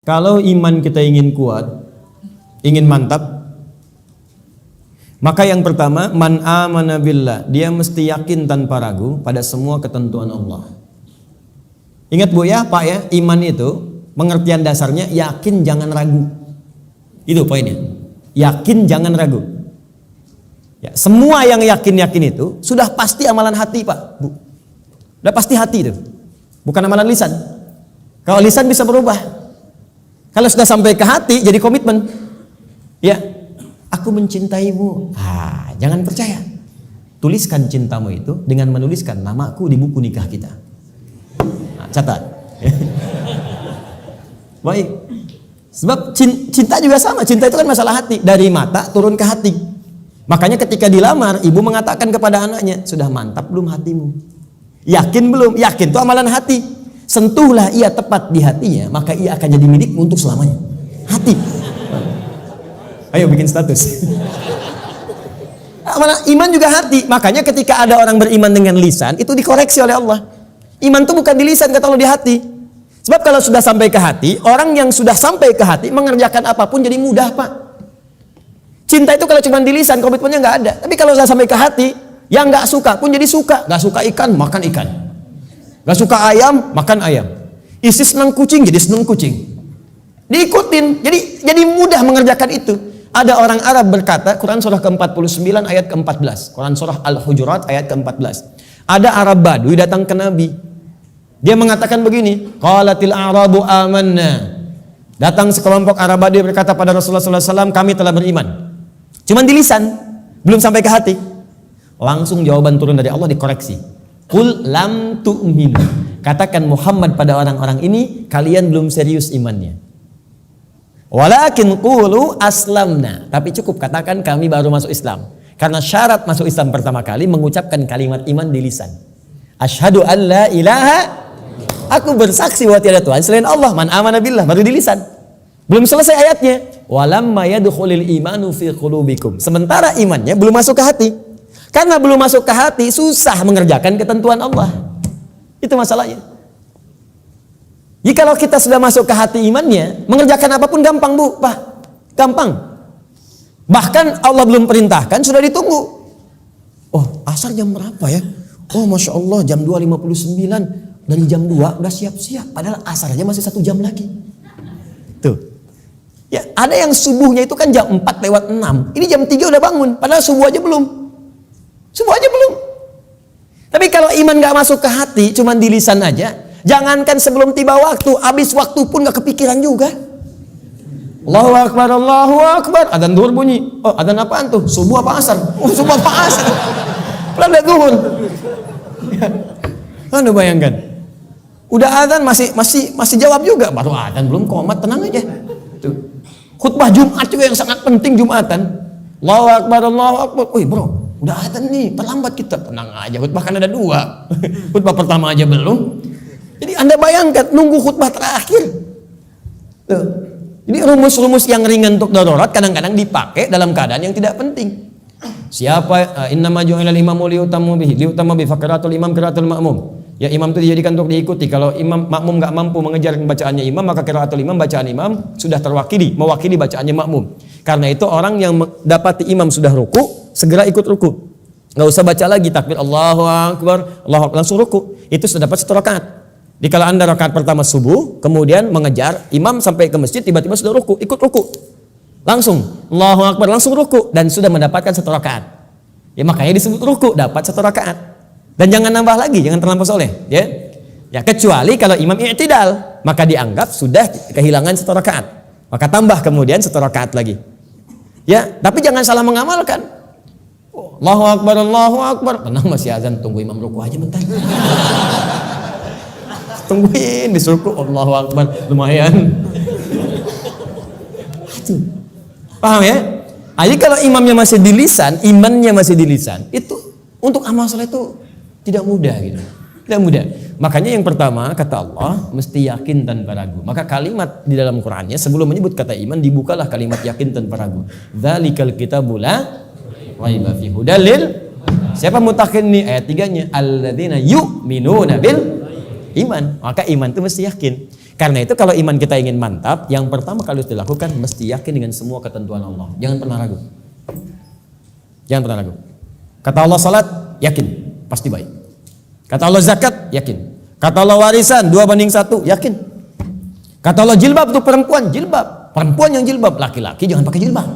Kalau iman kita ingin kuat, ingin mantap, maka yang pertama, man amana billah, dia mesti yakin tanpa ragu pada semua ketentuan Allah. Ingat Bu ya, Pak ya, iman itu pengertian dasarnya yakin jangan ragu. Itu poinnya. Yakin jangan ragu. Ya, semua yang yakin-yakin itu sudah pasti amalan hati, Pak, Bu. Sudah pasti hati itu. Bukan amalan lisan. Kalau lisan bisa berubah. Kalau sudah sampai ke hati jadi komitmen. Ya, aku mencintaimu. Jangan percaya. Tuliskan cintamu itu dengan menuliskan namaku di buku nikah kita. Catat. Baik. Sebab cinta juga sama. Cinta itu kan masalah hati. Dari mata turun ke hati. Makanya ketika dilamar, ibu mengatakan kepada anaknya, sudah mantap belum hatimu? Yakin belum? Yakin itu amalan hati. Sentuhlah ia tepat di hatinya, maka ia akan jadi milikmu untuk selamanya. Hati. Ayo bikin status. Iman juga hati. Makanya ketika ada orang beriman dengan lisan, itu dikoreksi oleh Allah. Iman itu bukan di lisan, kata Allah, di hati. Sebab kalau sudah sampai ke hati, orang yang sudah sampai ke hati mengerjakan apapun jadi mudah, Pak. Cinta itu kalau cuma di lisan, komitmennya nggak ada. Tapi kalau sudah sampai ke hati, yang nggak suka pun jadi suka. Nggak suka ikan, makan ikan. Gak suka ayam, makan ayam. Isi senang kucing, jadi senang kucing. Diikutin, jadi mudah mengerjakan itu. Ada orang Arab berkata, Quran surah ke-49 ayat ke-14. Quran surah Al-Hujurat ayat ke-14. Ada Arab Badui datang ke Nabi. Dia mengatakan begini, qalatil a'rabu amanna. Datang sekelompok Arab Badui berkata pada Rasulullah SAW, kami telah beriman. Cuman di lisan, belum sampai ke hati. Langsung jawaban turun dari Allah dikoreksi. Qul lam tu'min. Katakan Muhammad pada orang-orang ini, kalian belum serius imannya. Walakin qulu aslamna. Tapi cukup katakan kami baru masuk Islam. Karena syarat masuk Islam pertama kali mengucapkan kalimat iman di lisan. Asyhadu an la ilaha, aku bersaksi bahwa tiada Tuhan selain Allah. Man amana billah, baru di lisan. Belum selesai ayatnya. Walamma yadkhulul imanu fi qulubikum. Sementara imannya belum masuk ke hati. Karena belum masuk ke hati, susah mengerjakan ketentuan Allah. Itu masalahnya. Jika kalau kita sudah masuk ke hati imannya, mengerjakan apapun gampang, Bu, Pak. Gampang. Bahkan Allah belum perintahkan, sudah ditunggu. Oh, asar jam berapa ya? Oh, Masya Allah, jam 2.59. Dari jam 2 udah siap-siap. Padahal asar aja masih 1 jam lagi. Tuh. Ya, ada yang subuhnya itu kan jam 4:06. Ini jam 3 udah bangun. Padahal subuh aja belum. Subuh aja belum. Tapi kalau iman gak masuk ke hati, cuman di lisan aja, jangankan sebelum tiba waktu, habis waktu pun gak kepikiran juga. Allahu Akbar, Allahu Akbar. Adzan zuhur bunyi. Oh, adzan apaan tuh? Subuh apa asar? Oh, subuh apa asar? Belum ada zuhur. Anda bayangkan. Udah adzan masih jawab juga. Baru adzan belum komat, tenang aja. Tuh. Khutbah Jumat juga yang sangat penting Jumatan. Allahu Akbar, Allahu Akbar. Wih, bro. Udah adzan nih, terlambat kita. Tenang aja, khutbah kan ada 2. Khutbah pertama aja belum. Jadi Anda bayangkan, nunggu khutbah terakhir. Tuh. Jadi rumus-rumus yang ringan untuk darurat kadang-kadang dipakai dalam keadaan yang tidak penting. Siapa innama ju'ilal imamu liutamu bihi faqiratul imam qiraatul ma'mum. Ya, imam itu dijadikan untuk diikuti. Kalau imam makmum enggak mampu mengejar bacaannya imam, maka qiraatul imam, bacaan imam sudah mewakili bacaannya makmum. Karena itu orang yang dapati imam sudah ruku, segera ikut ruku. Nggak usah baca lagi takbir Allahu Akbar, Allahu Akbar, langsung ruku. Itu sudah dapat 1 rakaat. Jadi kalau Anda rakaat pertama subuh, kemudian mengejar imam sampai ke masjid, tiba-tiba sudah ruku, ikut ruku. Langsung Allahu Akbar, langsung ruku dan sudah mendapatkan 1 rakaat. Ya, makanya disebut ruku, dapat 1 rakaat. Dan jangan nambah lagi, jangan terlampau soleh, ya. Ya, kecuali kalau imam i'tidal, maka dianggap sudah kehilangan 1 rakaat. Maka tambah kemudian 1 rakaat lagi. Ya, tapi jangan salah mengamalkan. Allahu Akbar, Allahu Akbar. Tenang, masih azan, tunggu imam ruku aja bentar. Tungguin disuruh Allahu Akbar, lumayan. Aduh. Paham ya? Jadi kalau imamnya masih di lisan, imannya masih di lisan, itu untuk amal saleh itu tidak mudah gitu. Tidak mudah. Makanya yang pertama kata Allah mesti yakin tanpa ragu. Maka kalimat di dalam Qur'annya sebelum menyebut kata iman dibukalah kalimat yakin tanpa ragu. Dzalikal kitabul la raiba fihi hudal lil. Siapa mutakin ini ayat 3-nya? Alladzina yu'minuna bil iman. Maka iman itu mesti yakin. Karena itu kalau iman kita ingin mantap, yang pertama kali harus dilakukan mesti yakin dengan semua ketentuan Allah. Jangan pernah ragu. Jangan pernah ragu. Kata Allah salat, yakin, pasti baik. Kata Allah zakat, yakin. Kata Allah warisan 2:1, yakin. Kata Allah jilbab untuk perempuan, jilbab. Perempuan yang jilbab, laki-laki jangan pakai jilbab.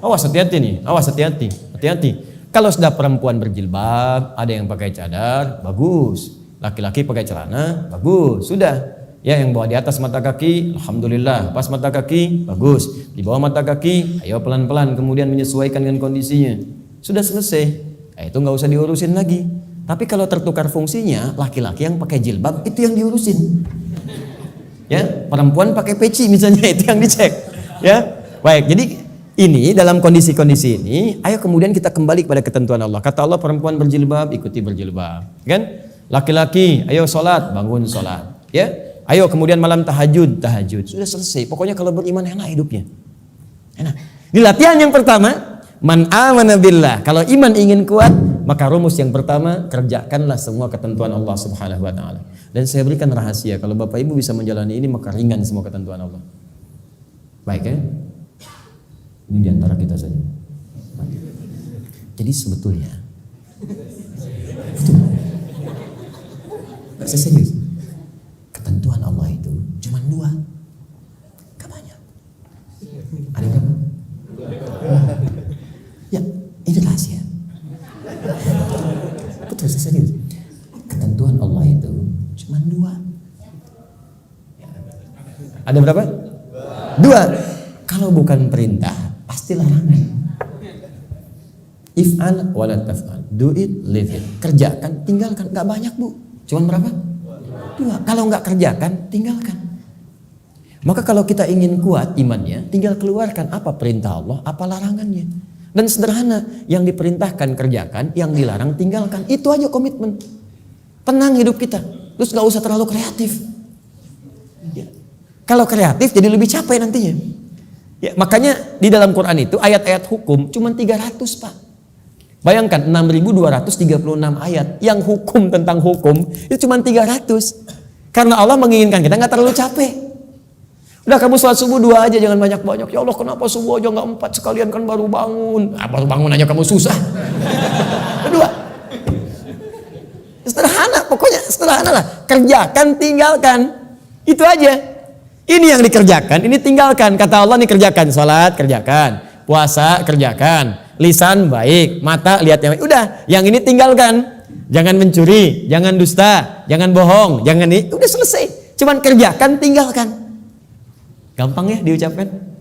Awas hati-hati nih, awas hati-hati, hati-hati. Kalau sudah perempuan berjilbab, ada yang pakai cadar, bagus. Laki-laki pakai celana, bagus. Sudah. Ya, yang bawa di atas mata kaki, alhamdulillah. Pas mata kaki, bagus. Di bawah mata kaki, ayo pelan-pelan kemudian menyesuaikan dengan kondisinya. Sudah selesai. Itu nggak usah diurusin lagi. Tapi kalau tertukar fungsinya, laki-laki yang pakai jilbab itu yang diurusin. Ya, perempuan pakai peci misalnya itu yang dicek. Ya, baik. Jadi ini dalam kondisi-kondisi ini, ayo kemudian kita kembali kepada ketentuan Allah. Kata Allah perempuan berjilbab, ikuti berjilbab. Kan? Laki-laki, ayo sholat, bangun sholat. Ya. Ayo kemudian malam tahajud. Sudah selesai. Pokoknya kalau beriman enak hidupnya. Enak. Di latihan yang pertama, man amana billah. Kalau iman ingin kuat, maka rumus yang pertama, kerjakanlah semua ketentuan Allah Subhanahu wa taala. Dan saya berikan rahasia, kalau Bapak Ibu bisa menjalani ini maka ringan semua ketentuan Allah. Baik ya? Ini di antara kita saja. Jadi sebetulnya Gak serius. Ketentuan Allah itu cuma 2, gak banyak. Ada berapa? Ya, ini rahasia. Betul, saya serius. Ketentuan Allah itu cuma 2. Ada berapa? 2. Kalau bukan perintah, pasti larangan. If'al wa la taf'al. Do it, leave it. Kerjakan, tinggalkan. Gak banyak, Bu. Cuman berapa? 2. Kalau nggak kerjakan, tinggalkan. Maka kalau kita ingin kuat imannya, tinggal keluarkan apa perintah Allah, apa larangannya. Dan sederhana, yang diperintahkan kerjakan, yang dilarang tinggalkan. Itu aja komitmen. Tenang hidup kita. Terus nggak usah terlalu kreatif. Ya. Kalau kreatif jadi lebih capek nantinya. Ya, makanya di dalam Quran itu ayat-ayat hukum cuma 300, Pak. Bayangkan 6.236 ayat yang hukum tentang hukum itu cuma 300. Karena Allah menginginkan kita nggak terlalu capek. Udah kamu sholat subuh 2 aja, jangan banyak-banyak. Ya Allah kenapa subuh aja nggak 4 sekalian kan baru bangun. Baru bangun aja kamu susah. 2. Sederhana, pokoknya sederhana lah. Kerjakan, tinggalkan. Itu aja. Ini yang dikerjakan, ini tinggalkan. Kata Allah nih kerjakan, sholat kerjakan, puasa kerjakan. Lisan baik, mata lihat yang baik. Udah, yang ini tinggalkan. Jangan mencuri, jangan dusta, jangan bohong, jangan ini. Udah selesai. Cuman kerjakan, tinggalkan. Gampang ya diucapkan?